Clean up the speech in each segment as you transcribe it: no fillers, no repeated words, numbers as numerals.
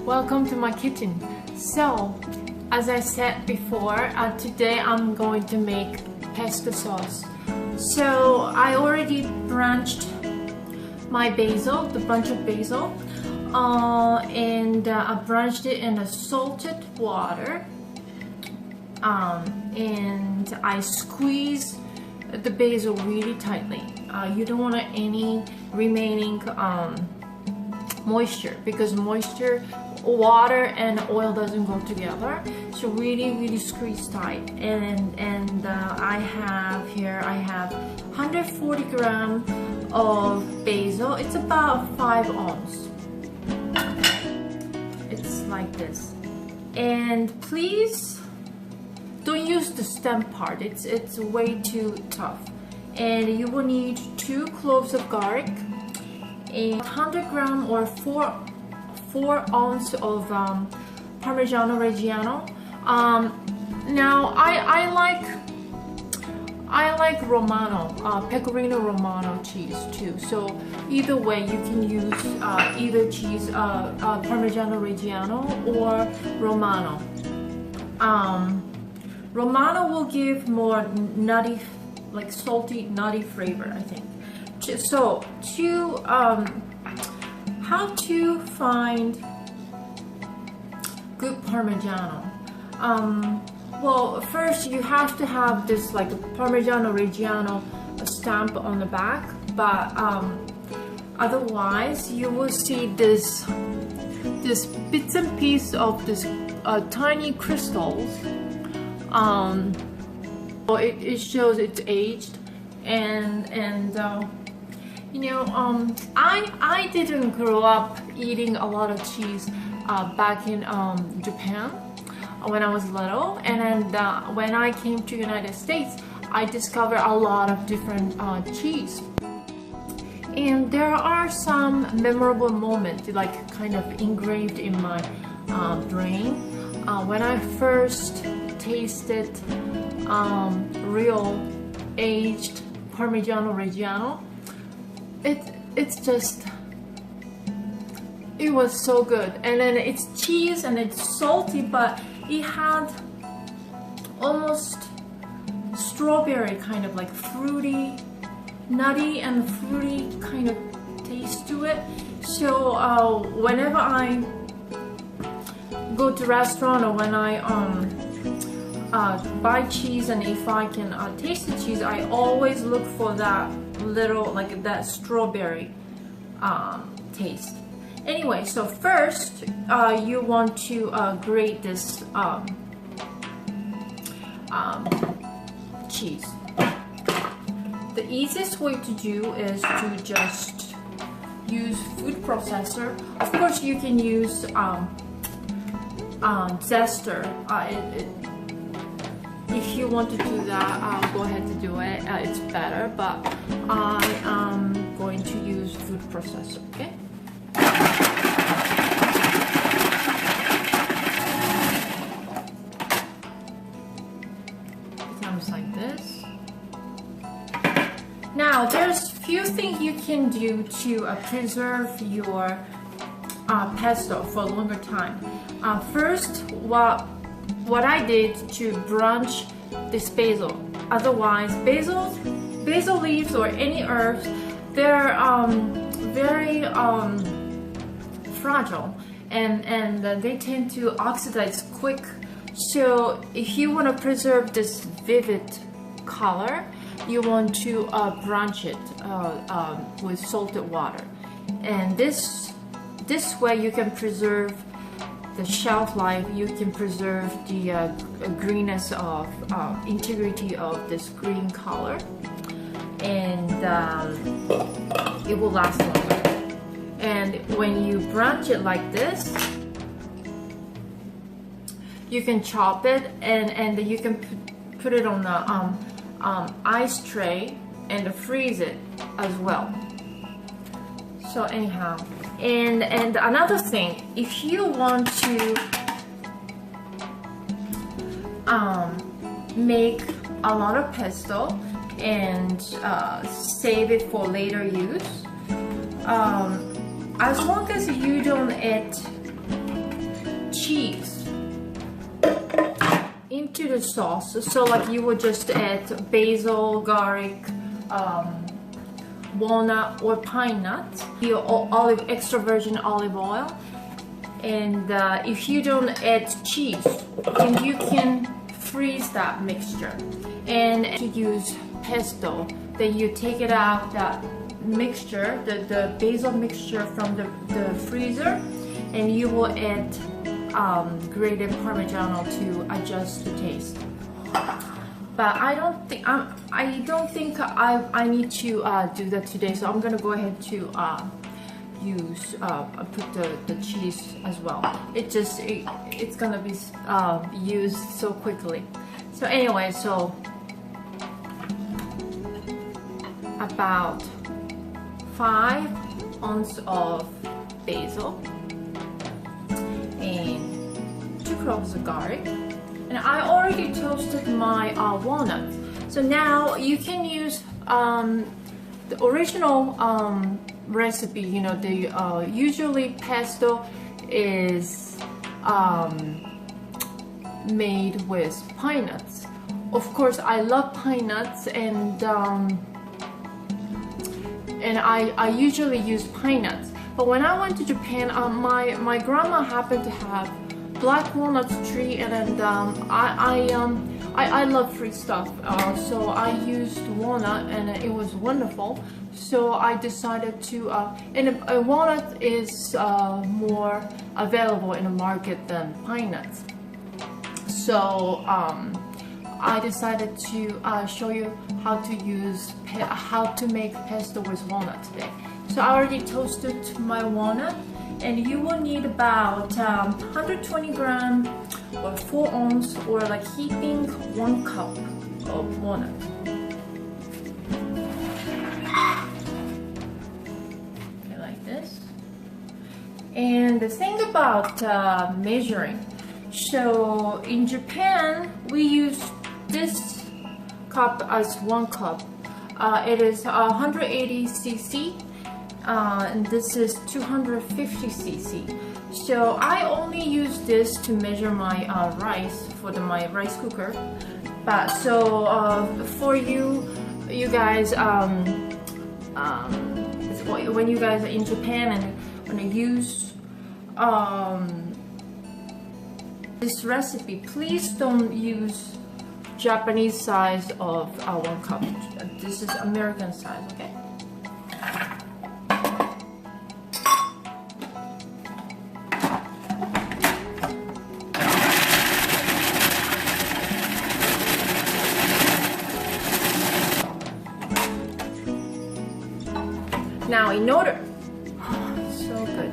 Welcome to my kitchen. So, as I said before, today I'm going to make pesto sauce. So, I already blanched my basil, the bunch of basil, and I blanched it in a salted water, and I squeeze the basil really tightly. You don't want any remaining moisture, because water and oil doesn't go together, so really squeeze tight. And I have 140 grams of basil. It's about 5 ounces. It's like this. And please don't use the stem part, it's way too tough. And you will need 2 cloves of garlic and 100 grams or 4 ounces of Parmigiano reggiano. Now I like Romano, Pecorino Romano cheese too. So either way, you can use either cheese, Parmigiano reggiano or Romano. Romano will give more nutty, like salty, nutty flavor, I think. So how to find good Parmigiano? Well, first you have to have this like Parmigiano reggiano stamp on the back, but otherwise you will see this bits and pieces of this tiny crystals. It shows it's aged, and you know, I didn't grow up eating a lot of cheese back in Japan when I was little, and then when I came to United States, I discovered a lot of different cheese. And there are some memorable moments, like kind of engraved in my brain. When I first tasted real aged Parmigiano reggiano, it was so good. And then it's cheese and it's salty, but it had almost strawberry, kind of like fruity, nutty and fruity kind of taste to it. So whenever I go to restaurant, or when I buy cheese, and if I can taste the cheese, I always look for that little, like that strawberry taste. Anyway, so first you want to grate this cheese. The easiest way to do is to just use food processor. Of course, you can use zester. If you want to do that, go ahead to do it. It's better, but I am going to use food processor. Okay. It comes like this. Now, there's few things you can do to preserve your pesto for a longer time. First, what I did to blanch this basil. Otherwise, basil leaves or any herbs, they're very fragile, and they tend to oxidize quick. So if you want to preserve this vivid color, you want to blanch it with salted water, and this way you can preserve the shelf life. You can preserve the greenness of integrity of this green color, and it will last longer. And when you blanch it like this, you can chop it, and you can put it on the ice tray and freeze it as well. So anyhow, and another thing, if you want to make a lot of pesto and save it for later use, as long as you don't eat cheese into the sauce. So like you would just add basil, garlic, walnut or pine nuts, your extra virgin olive oil, and if you don't add cheese, then you can freeze that mixture. And to use pesto, then you take it out, that mixture, the basil mixture from the freezer, and you will add grated Parmigiano to adjust the taste. But I don't think I need to do that today, so I'm gonna go ahead to put the cheese as well. It's gonna be used so quickly. So anyway, so about 5 ounces of basil and 2 cloves of garlic. And I already toasted my walnuts. So now you can use the original recipe. You know, the usually pesto is made with pine nuts. Of course, I love pine nuts, and I usually use pine nuts. But when I went to Japan, my grandma happened to have black walnuts tree, and I love fruit stuff, so I used walnut, and it was wonderful. So I decided to, and a walnut is more available in the market than pine nuts. So I decided to show you how to make pesto with walnut today. So I already toasted my walnut, and you will need about 120 gram or 4 ounce, or like heaping 1 cup of walnut. Okay, like this. And the thing about measuring, so in Japan we use this cup as 1 cup. It is 180 cc. And this is 250 cc. So I only use this to measure my rice for my rice cooker. But so for you guys, when you guys are in Japan and when you use this recipe, please don't use Japanese size of 1 cup. This is American size, okay? Now, in order, so good,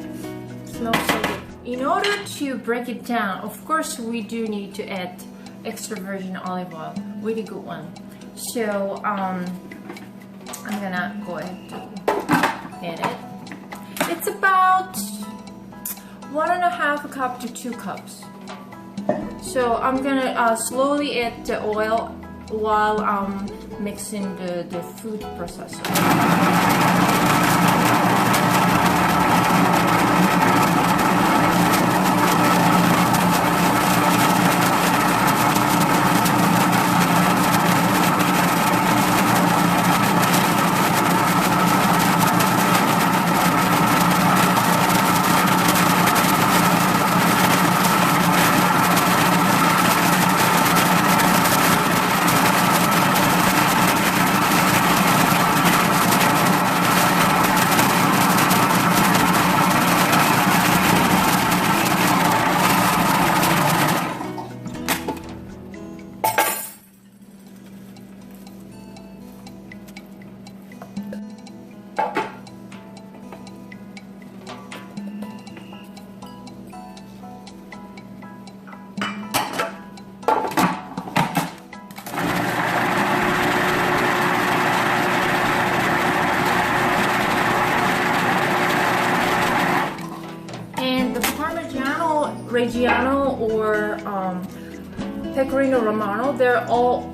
smells so good. In order to break it down, of course, we do need to add extra virgin olive oil, really good one. So I'm gonna go ahead to add it. It's about 1.5 cup to 2 cups. So I'm gonna slowly add the oil while I'm mixing the food processor. Reggiano or Pecorino Romano, they're all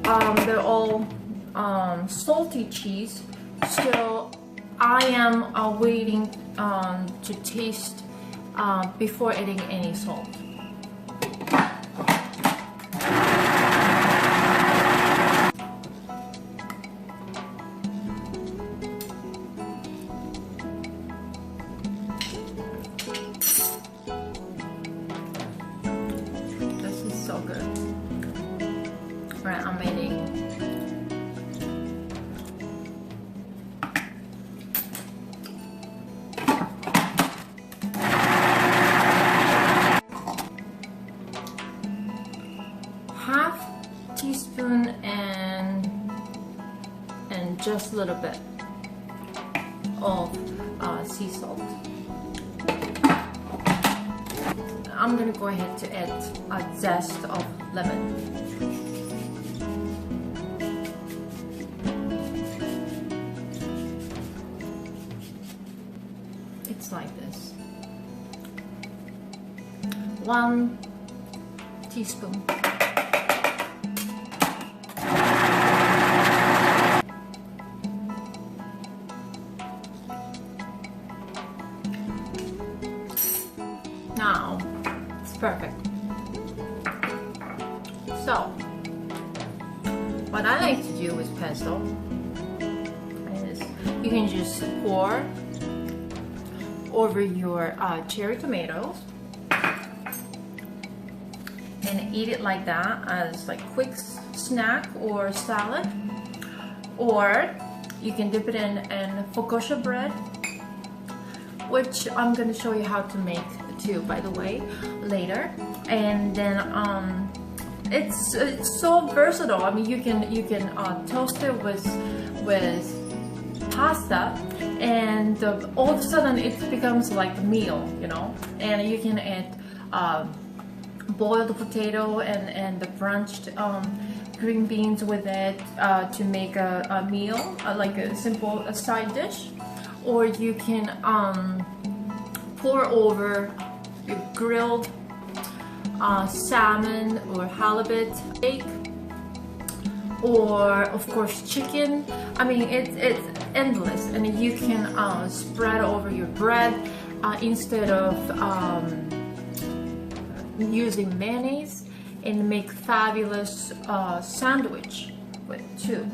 salty cheese. So I am waiting to taste before adding any salt. just a little bit of sea salt. I'm gonna go ahead to add a zest of lemon. It's like this. 1 teaspoon. Now, it's perfect. So, what I like to do with pesto is you can just pour over your cherry tomatoes and eat it like that as like quick snack or salad, or you can dip it in focaccia bread, which I'm going to show you how to make too, by the way, later. And then it's so versatile. I mean, you can toast it with pasta, and all of a sudden it becomes like a meal, you know. And you can add boiled potato and the blanched green beans with it to make a meal, like a simple side dish. Or you can pour over your grilled salmon or halibut steak, or of course chicken. I mean, it's endless, and you can spread over your bread instead of using mayonnaise, and make fabulous sandwich with too.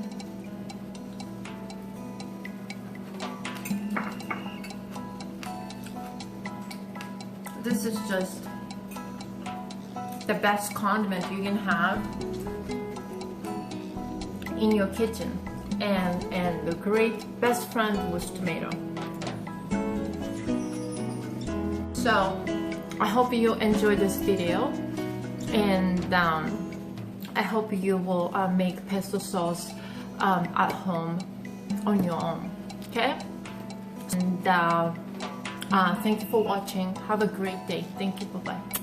This is just the best condiment you can have in your kitchen, and the great best friend with tomato. So I hope you enjoyed this video, and I hope you will make pesto sauce at home on your own. Okay? And thank you for watching. Have a great day. Thank you. Bye bye.